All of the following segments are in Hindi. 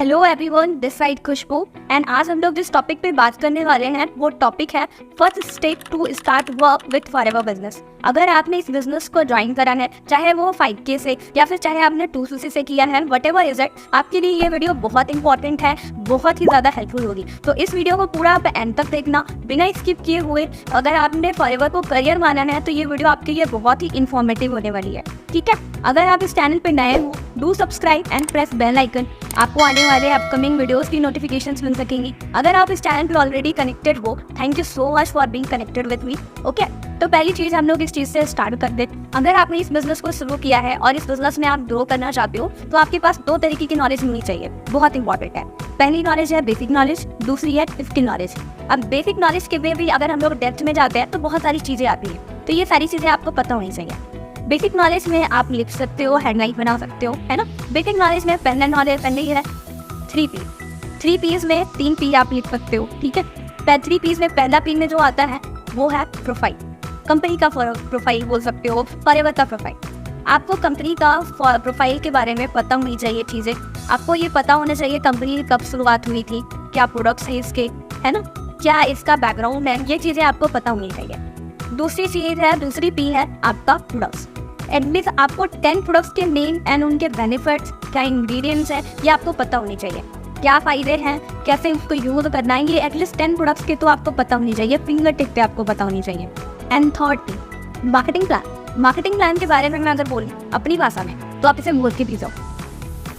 Hello everyone, this side Khushboo and आज हम लोग जिस टॉपिक पे बात करने वाले हैं वो टॉपिक है first step to start work with forever business. अगर आपने इस बिजनेस को ज्वाइन करा है, चाहे वो 5K से या फिर चाहे आपने 2CC से किया है, व्हाटएवर इज इट, आपके लिए ये वीडियो बहुत इंपॉर्टेंट है, बहुत ही ज़्यादा हेल्पफुल होगी। तो इस वीडियो को पूरा आप एंड तक देखना बिना स्किप किए हुए। अगर आपने फॉरएवर को करियर माना है तो ये वीडियो आपके लिए बहुत ही इन्फॉर्मेटिव होने वाली है, ठीक है। अगर आप इस चैनल पर नए हो, do subscribe and press bell icon, आपको आने वाले अपकमिंग वीडियोस की नोटिफिकेशंस मिल सकेंगी। अगर आप इस चैनल पे ऑलरेडी कनेक्टेड हो, thank you so much for being connected with me, okay. तो पहली चीज़ हम लोग इस चीज़ से स्टार्ट कर दे। अगर आपने इस बिजनेस को शुरू किया है और इस बिजनेस में आप ग्रो करना चाहते हो तो आपके पास 2 तरीके की नॉलेज होनी चाहिए, बहुत इंपॉर्टेंट है। पहली नॉलेज है बेसिक नॉलेज, दूसरी है स्किल नॉलेज। अब बेसिक नॉलेज के में भी अगर हम लोग डेप्थ में जाते हैं तो बहुत सारी चीज़ें आती हैं, तो ये सारी चीज़ें आपको पता होनी चाहिए। बेसिक नॉलेज में आप लिख सकते हो, हेडलाइन बना सकते हो, है ना। बेसिक नॉलेज में पहला नॉलेज पहले है 3P। 3Ps में 3P आप लिख सकते हो, ठीक है। 3Ps में पहला P में जो आता है वो है प्रोफाइल, कंपनी का प्रोफाइल बोल सकते हो, फॉरएवर का प्रोफाइल। आपको कंपनी का प्रोफाइल के बारे में पता होनी चाहिए चीज़ें। आपको ये पता होना चाहिए कंपनी कब शुरुआत हुई थी, क्या प्रोडक्ट्स है इसके, है ना, क्या इसका बैकग्राउंड है, ये चीज़ें आपको पता होनी चाहिए। दूसरी चीज़ है, दूसरी P है आपका प्रोडक्ट्स। एटलीस्ट आपको 10 प्रोडक्ट्स के नेम एंड उनके बेनिफिट्स, क्या इंग्रेडिएंट्स हैं, ये आपको पता होनी चाहिए। क्या फ़ायदे हैं, कैसे उसको यूज़ करना है, ये एटलीस्ट 10 प्रोडक्ट्स के तो आपको पता होनी चाहिए, फिंगर टिप पे आपको पता होनी चाहिए। And third P, marketing plan. Marketing plan के बारे में मैं अगर बोलूँ अपनी भाषा में तो आप इसे बोल के पी जाओ,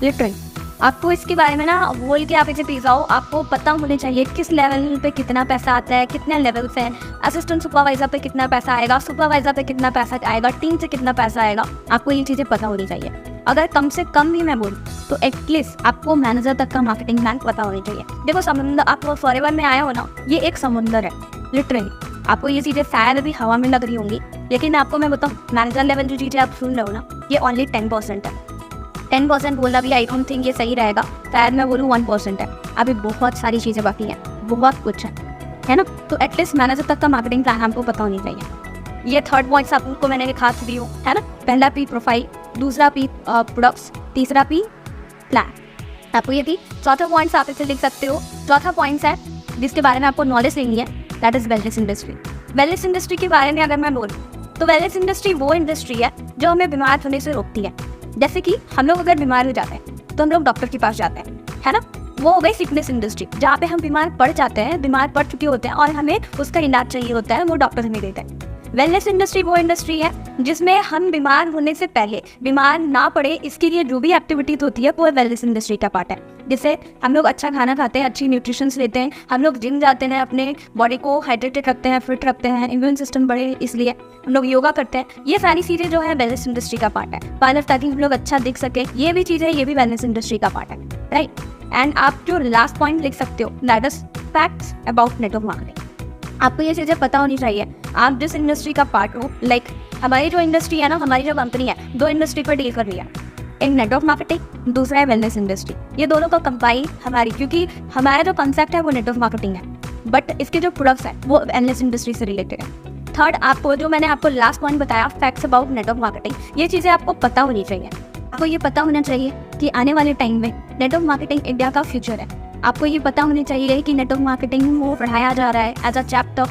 लिटरली आपको इसके बारे में ना बोल के आप इसे पी जाओ। आपको पता होने चाहिए किस लेवल पे कितना पैसा आता है, कितने लेवल्स हैं, असिस्टेंट सुपरवाइजर पे कितना पैसा आएगा, सुपरवाइजर पे कितना पैसा आएगा, टीम से कितना पैसा आएगा, आपको ये चीज़ें पता होनी चाहिए। अगर कम से कम भी मैं बोलूँ तो एटलीस्ट आपको मैनेजर तक का मार्केटिंग प्लान पता होनी चाहिए। देखो समुद्र, आप फॉरएवर में आए हो ना, ये एक समुंदर है लिटरली। आपको ये चीज़ें शायद अभी हवा में लग रही होंगी, लेकिन आपको मैं बताऊँ मैनेजर लेवल जो चीज़ें आप सुन रहे हो ना, ये ओनली 10% है। 10% बोलना भी आई डोंट थिंक ये सही रहेगा, शायद मैं बोलूँ 1% है। अभी बहुत सारी चीज़ें बाकी हैं, बहुत कुछ है ना। तो एटलीस्ट मैनेजर तक का मार्केटिंग प्लान आपको पता होनी चाहिए। ये 3rd पॉइंट्स आपको मैंने लिखा दी हो, है ना। पहला P प्रोफाइल, दूसरा P प्रोडक्ट्स, तीसरा P प्लान, आपको ये थी। चौथा पॉइंट्स आप इसे लिख सकते हो। चौथा पॉइंट्स है जिसके बारे में आपको नॉलेज लेनी है, that is wellness industry. Wellness industry के बारे में अगर मैं बोलूँ तो वेलनेस इंडस्ट्री वो इंडस्ट्री है जो हमें बीमार होने से रोकती है। जैसे कि हम लोग अगर बीमार हो जाते हैं तो हम लोग डॉक्टर के पास जाते हैं, है ना। वो हो गई सिकनेस इंडस्ट्री, जहाँ पे हम बीमार पड़ जाते हैं, बीमार पड़ चुके होते हैं और हमें उसका इलाज चाहिए होता है, वो डॉक्टर हमें देते हैं। वेलनेस इंडस्ट्री वो इंडस्ट्री है जिसमें हम बीमार होने से पहले, बीमार ना पड़े इसके लिए जो भी एक्टिविटीज होती है वो वेलनेस इंडस्ट्री का पार्ट है। जैसे हम लोग अच्छा खाना खाते हैं, अच्छी न्यूट्रिशंस लेते हैं, हम लोग जिम जाते हैं, अपने बॉडी को हाइड्रेटेड रखते हैं, फिट रखते हैं, इम्यून सिस्टम बढ़े इसलिए हम लोग योगा करते हैं। ये सारी चीज़ें जो है वेलनेस इंडस्ट्री का पार्ट है। पार्लर ताकि हम लोग अच्छा दिख सके, ये भी चीज़ें, ये भी वेलनेस इंडस्ट्री का पार्ट है, राइट। एंड आप जो लास्ट पॉइंट लिख सकते हो, that is facts about network marketing. आपको ये चीज़ें पता होनी चाहिए आप जिस इंडस्ट्री का पार्ट हो। लाइक हमारी जो इंडस्ट्री है ना, हमारी जो कंपनी है, 2 इंडस्ट्री पर डील कर रही है, एक नेटवर्क मार्केटिंग, दूसरा है वेलनेस इंडस्ट्री। ये दोनों का कंबाइन हमारी, क्योंकि हमारा जो कंसेप्ट है वो नेटवर्क मार्केटिंग है, बट इसके जो प्रोडक्ट्स है वो वेलनेस इंडस्ट्री से रिलेटेड है। थर्ड, आपको जो मैंने आपको लास्ट पॉइंट बताया, फैक्ट्स अबाउट नेटवर्क मार्केटिंग, ये चीज़ें आपको पता होनी चाहिए। आपको ये पता होना चाहिए कि आने वाले टाइम में नेटवर्क मार्केटिंग इंडिया का फ्यूचर है। आपको ये पता होना चाहिए कि नेटवर्क मार्केटिंग वो पढ़ाया जा रहा है एज अ चैप्टर,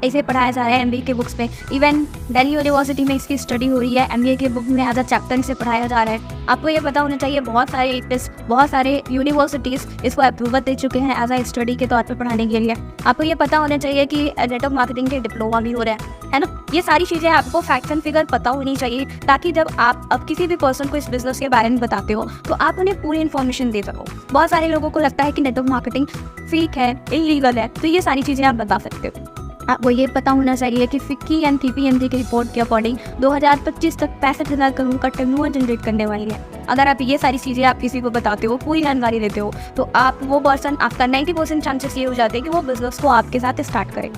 ऐसे पढ़ाया जा रहा है MBA के बुक्स में। इवन दिल्ली यूनिवर्सिटी में इसकी स्टडी हो रही है, MBA के बुक में एज अ चैप्टर इसे पढ़ाया जा रहा है। आपको ये पता होना चाहिए बहुत सारे यूनिवर्सिटीज़ इसको अप्रूवल दे चुके हैं एज अ स्टडी के तौर पे पढ़ाने के लिए। आपको ये पता होना चाहिए कि नेटवर्क मार्केटिंग के डिप्लोमा भी हो रहा है ना। ये सारी चीज़ें आपको फैक्ट्स एंड फिगर पता होनी चाहिए, ताकि जब आप अब किसी भी पर्सन को इस बिजनेस के बारे में बताते हो तो आप उन्हें पूरी इन्फॉर्मेशन दे सको। बहुत सारे लोगों को लगता है कि नेटवर्क मार्केटिंग फेक है, इलीगल है, तो ये सारी चीज़ें आप बता सकते हो। आपको ये पता होना चाहिए कि फिक्की एंड KPMG की रिपोर्ट के अकॉर्डिंग 2025 तक 65,000 करोड़ का टर्नओवर जनरेट करने वाली है। अगर आप ये सारी चीज़ें आप किसी को बताते हो, पूरी जानकारी देते हो, तो आप वो पर्सन, आपका 90% चांसेस ये हो जाते हैं कि वो बिजनेस को आपके साथ स्टार्ट करे,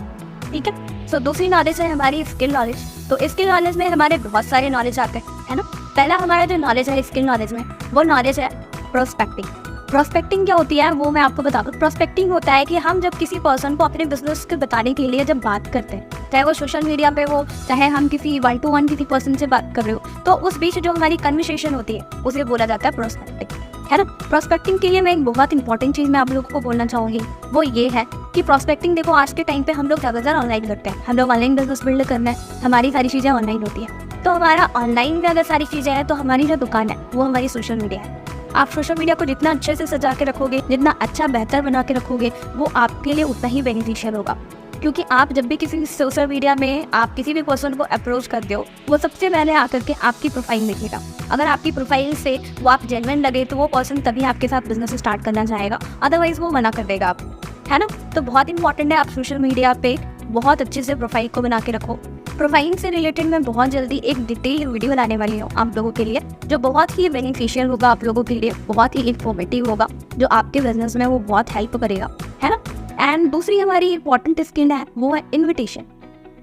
ठीक है। सो दूसरी नॉलेज है हमारी स्किल नॉलेज। तो स्किल नॉलेज में हमारे बहुत सारे नॉलेज आते हैं, है ना। पहला हमारा जो नॉलेज है स्किल नॉलेज में, वो नॉलेज है प्रोस्पेक्टिंग। प्रोस्पेक्टिंग क्या होती है वो मैं आपको बता दूँ। प्रोस्पेक्टिंग होता है कि हम जब किसी पर्सन को अपने बिजनेस के बताने के लिए जब बात करते हैं, चाहे वो सोशल मीडिया पे हो, चाहे हम किसी 1-to-1 किसी पर्सन से बात कर रहे हो, तो उस बीच जो हमारी कन्वर्सेशन होती है उसे बोला जाता है प्रोस्पेक्टिंग, है ना। प्रोस्पेक्टिंग के लिए मैं एक बहुत इंपॉर्टेंट चीज़ मैं आप लोगों को बोलना चाहूँगी, वो ये है कि प्रोस्पेक्टिंग देखो आज के टाइम पे हम लोग ज़्यादातर ऑनलाइन करते हैं, हम लोग ऑनलाइन बिजनेस बिल्ड करना है, हमारी सारी चीज़ें ऑनलाइन होती हैं। तो हमारा ऑनलाइन में अगर सारी चीज़ें हैं तो हमारी जो दुकान है वो हमारी सोशल मीडिया है। आप सोशल मीडिया को जितना अच्छे से सजा के रखोगे, जितना अच्छा बेहतर बना के रखोगे, वो आपके लिए उतना ही बेनिफिशियल होगा। क्योंकि आप जब भी किसी सोशल मीडिया में आप किसी भी पर्सन को अप्रोच करते हो, वो सबसे पहले आकर के आपकी प्रोफाइल देखेगा। अगर आपकी प्रोफाइल से वो आप जेन्युइन लगे तो वो पर्सन तभी आपके साथ बिजनेस स्टार्ट करना चाहेगा, अदरवाइज वो मना कर देगा आप, है ना। तो बहुत इंपॉर्टेंट है आप सोशल मीडिया पे बहुत अच्छे से प्रोफाइल को बना के रखो। प्रोफाइल से रिलेटेड मैं बहुत जल्दी एक डिटेल वीडियो लाने वाली हूँ आप लोगों के लिए, जो बहुत ही बेनिफिशियल होगा आप लोगों के लिए, बहुत ही इंफॉर्मेटिव होगा, जो आपके बिजनेस में वो बहुत हेल्प करेगा, है ना। एंड दूसरी हमारी इंपॉर्टेंट स्किल है वो है इन्विटेशन।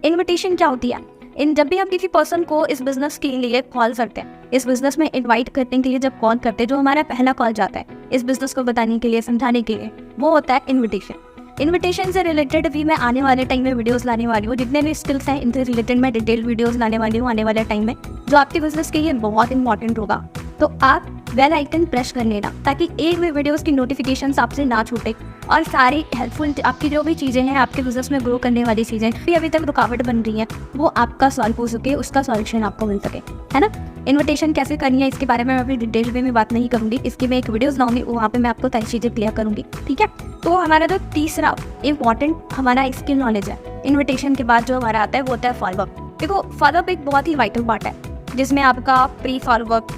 इन्विटेशन क्या होती है? जब भी आप किसी पर्सन को इस बिजनेस के लिए कॉल करते हैं, इस बिजनेस में इनवाइट करने के लिए जब कॉल करते हैं, जो हमारा पहला कॉल जाता है इस बिजनेस को बताने के लिए, समझाने के लिए, वो होता है इन्विटेशन। इन्विटेशन से रिलेटेड भी मैं आने वाले टाइम में वीडियोस लाने वाली हूँ, जितने भी स्किल्स हैं इनसे रिलेटेड मैं डिटेल वीडियोस लाने वाली हूँ आने वाले टाइम में, जो आपके बिजनेस के लिए बहुत इंपॉर्टेंट होगा। तो आप बेल आइकन प्रेस कर लेना ताकि एक भी वीडियोस की नोटिफिकेशंस आपसे ना छूटे, और सारी हेल्पफुल आपकी जो भी चीज़ें हैं आपके बिजनेस में ग्रो करने वाली चीज़ें भी अभी तक रुकावट बन रही हैं, वो आपका सॉल्व हो सके, उसका सॉल्यूशन आपको मिल सके, है ना। इन्विटेशन कैसे करनी है इसके बारे में मैं अभी डिटेल में बात नहीं करूँगी, इसकी मैं एक वीडियोस लाऊंगी, वहाँ पे मैं आपको सारी चीज़ें क्लियर करूँगी, ठीक है। तो हमारा जो तीसरा इंपॉर्टेंट हमारा स्किल नॉलेज है, इन्विटेशन के बाद जो हमारा आता है वो होता है फॉलोअप। देखो फॉलोअप एक बहुत ही वाइटल पार्ट है, जिसमें आपका pre follow up,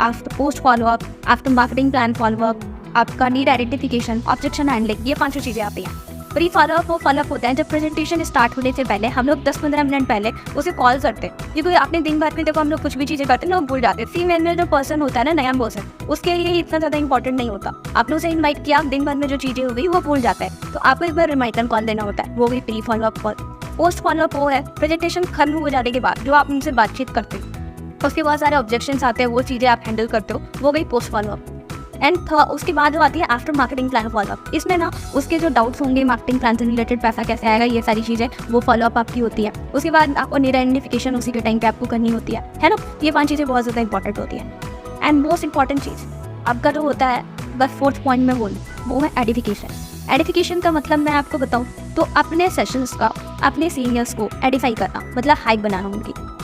after post follow up, after marketing plan follow up, आपका नीड आइडेंटिफिकेशन, ऑब्जेक्शन हैंडलिंग, ये 5 चीज़ें आती हैं। प्री फॉलोअप वो फॉलोअप होता है जब प्रेजेंटेशन स्टार्ट होने से पहले हम लोग 10-15 मिनट पहले उसे कॉल करते हैं, क्योंकि आपने दिन भर में देखो हम लोग कुछ भी चीज़ें करते हैं लोग भूल जाते हैं। फीमेल में जो पर्सन होता है ना, नया पर्सन, उसके लिए इतना ज़्यादा इंपॉर्टेंट नहीं होता। आपने उसे इन्वाइट किया, दिन भर में जो चीज़ें हो गई वो भूल जाता है, तो आपको एक बार रिमाइंडर कॉल देना होता है, वो भी pre follow up call. Post follow up वो है प्रेजेंटेशन खत्म हो जाने के बाद जो आप उनसे बातचीत करते हो, उसके बहुत सारे ऑब्जेक्शंस आते हैं, वो चीज़ें आप हैंडल करते हो, वो गई पोस्ट फॉलोअप। एंड उसके बाद जो आती है आफ्टर मार्केटिंग प्लान फॉलोअप, इसमें ना उसके जो डाउट्स होंगे मार्केटिंग प्लान से रिलेटेड, पैसा कैसे आएगा, ये सारी चीज़ें वो फॉलोअप आपकी होती है। उसके बाद आपको नीड आइडेंटिफिकेशन उसी के टाइम पे आपको करनी होती है ना। ये 5 चीज़ें बहुत ज़्यादा इंपॉर्टेंट होती है। एंड मोस्ट इंपॉर्टेंट चीज़ आपका जो होता है, बस 4th पॉइंट में बोलूँ, वो है एडिफिकेशन। एडिफिकेशन का मतलब मैं आपको बताऊँ तो अपने सेशंस का, अपने सीनियर्स को एडिफाई करना, मतलब हाइप बनाना,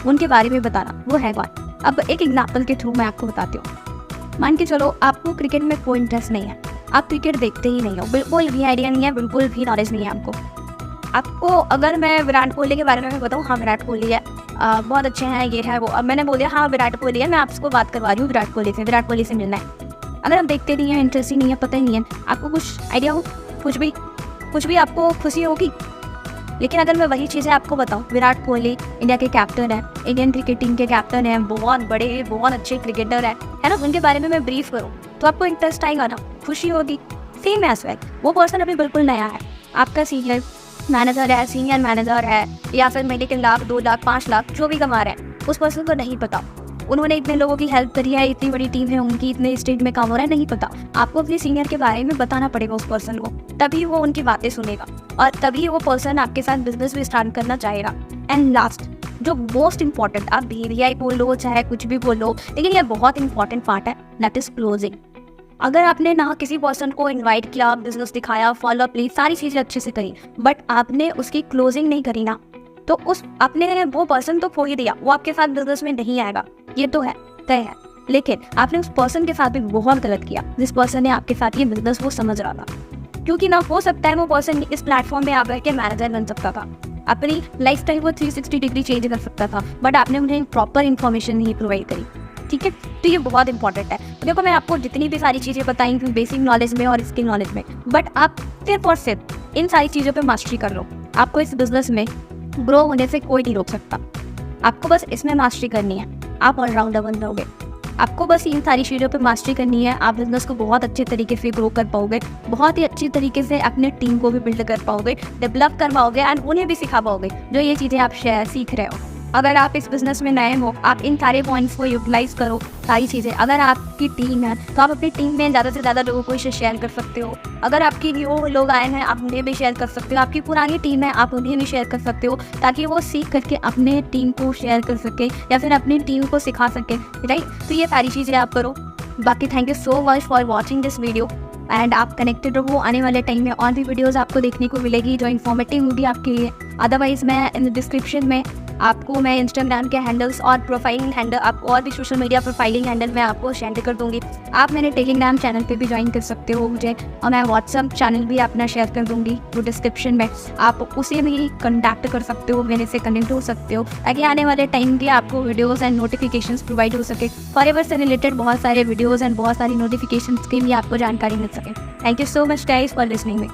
उनके बारे में बताना, वो है कौन। अब एक एग्जाम्पल के थ्रू मैं आपको बताती हूँ। मान के चलो आपको क्रिकेट में कोई इंटरेस्ट नहीं है, आप क्रिकेट देखते ही नहीं हो, बिल्कुल भी आइडिया नहीं है, बिल्कुल भी नॉलेज नहीं है आपको अगर मैं विराट कोहली के बारे में बताऊँ, हाँ विराट कोहली है, बहुत अच्छे हैं, ये है वो, अब मैंने बोला हाँ विराट कोहली है, मैं आपको बात करवा रही हूँ विराट कोहली से मिलना है। अगर आप देखते नहीं हैं, इंटरेस्ट ही नहीं है, पता ही नहीं है, आपको कुछ आइडिया हो, कुछ भी आपको खुशी होगी। लेकिन अगर मैं वही चीज़ें आपको बताऊँ, विराट कोहली इंडिया के कैप्टन है, इंडियन क्रिकेट टीम के कैप्टन है, बहुत बड़े बहुत अच्छे क्रिकेटर है ना, उनके बारे में मैं ब्रीफ करूँ तो आपको इंटरेस्ट आएगा ना, खुशी होगी। सेम एस्पेक्ट, वो पर्सन अभी बिल्कुल नया है, आपका सीनियर मैनेजर है, या फिर महीने के 1 लाख 2 लाख 5 लाख जो भी कमा रहे हैं, उस पर्सन को नहीं पता उन्होंने इतने लोगों की हेल्प करी है, इतनी बड़ी टीम है उनकी, इतने स्टेट में काम हो रहा है, नहीं पता। आपको अपने सीनियर के बारे में बताना पड़ेगा उस पर्सन को, तभी वो उनकी बातें सुनेगा और तभी वो पर्सन आपके साथ बिजनेस भी स्टार्ट करना चाहेगा। एंड लास्ट, जो मोस्ट इंपॉर्टेंट, आप BDI बोल लो चाहे कुछ भी बोल लो, लेकिन ये बहुत इंपॉर्टेंट पार्ट है, दैट इज क्लोजिंग। अगर आपने ना किसी पर्सन को इन्वाइट किया, बिजनेस दिखाया, फॉलोअप ली, सारी चीज़ें अच्छे से करी, बट आपने उसकी क्लोजिंग नहीं करी ना, तो वो पर्सन तो खो ही दिया, वो आपके साथ बिजनेस में नहीं आएगा, ये तो है, तय है। लेकिन आपने उस पर्सन के साथ भी बहुत गलत किया, जिस पर्सन ने आपके साथ ये बिजनेस वो समझ रहा था, क्योंकि ना हो सकता है वो पर्सन इस प्लेटफॉर्म पे आप के मैनेजर बन सकता था, अपनी लाइफ स्टाइल वो 360 डिग्री चेंज कर सकता था, बट आपने उन्हें प्रॉपर इन्फॉर्मेशन नहीं प्रोवाइड करी, ठीक है। तो ये बहुत इंपॉर्टेंट है। देखो मैं आपको जितनी भी सारी चीज़ें बताई थी बेसिक नॉलेज में और स्किल नॉलेज में, बट आप सिर्फ और सिर्फ इन सारी चीज़ों पे मास्टरी कर लो, आपको इस बिजनेस में ग्रो होने से कोई नहीं रोक सकता। आपको बस इसमें मास्टरी करनी है, आप ऑलराउंडर बन जाओगे। आपको बस इन सारी चीज़ों पे मास्टरी करनी है, आप बिजनेस को बहुत अच्छे तरीके से ग्रो कर पाओगे, बहुत ही अच्छी तरीके से अपने टीम को भी बिल्ड कर पाओगे, डेवलप कर पाओगे एंड उन्हें भी सिखा पाओगे जो ये चीज़ें आप सीख रहे हो। अगर आप इस बिजनेस में नए हो, आप इन सारे पॉइंट्स को यूटिलाइज करो, सारी चीज़ें। अगर आपकी टीम है तो आप अपनी टीम में ज़्यादा से ज़्यादा लोगों को इसे शेयर कर सकते हो। अगर आपकी न्यू लोग आए हैं आप उन्हें भी शेयर कर सकते हो, आपकी पुरानी टीम है आप उन्हें भी शेयर कर सकते हो, ताकि वो सीख करके अपने टीम को शेयर कर सके या फिर अपनी टीम को सिखा सके, राइट। तो ये सारी चीज़ें आप करो। बाकी thank you so much for watching this video and आप कनेक्टेड रहो। आने वाले टाइम में और भी वीडियोज़ आपको देखने को मिलेगी जो इन्फॉर्मेटिव होगी आपके लिए। अदरवाइज़ मैं इन डिस्क्रिप्शन में आपको मैं इंस्टाग्राम के हैंडल्स और प्रोफाइलिंग हैंडल आपको और भी सोशल मीडिया प्रोफाइलिंग हैंडल मैं आपको शेयर कर दूँगी। आप मेरे टेलीग्राम चैनल पे भी ज्वाइन कर सकते हो मुझे, और मैं व्हाट्सअप चैनल भी अपना शेयर कर दूँगी तो डिस्क्रिप्शन में। आप उसे भी कॉन्टैक्ट कर सकते हो, मेरे से कनेक्ट हो सकते हो ताकि आने वाले टाइम के आपको वीडियोज़ एंड नोटिफिकेशंस प्रोवाइड हो सके। फॉरएवर से रिलेटेड बहुत सारे वीडियोज़ एंड बहुत सारी नोटिफिकेशंस की भी आपको जानकारी मिल सके। Thank you so much guys for listening me.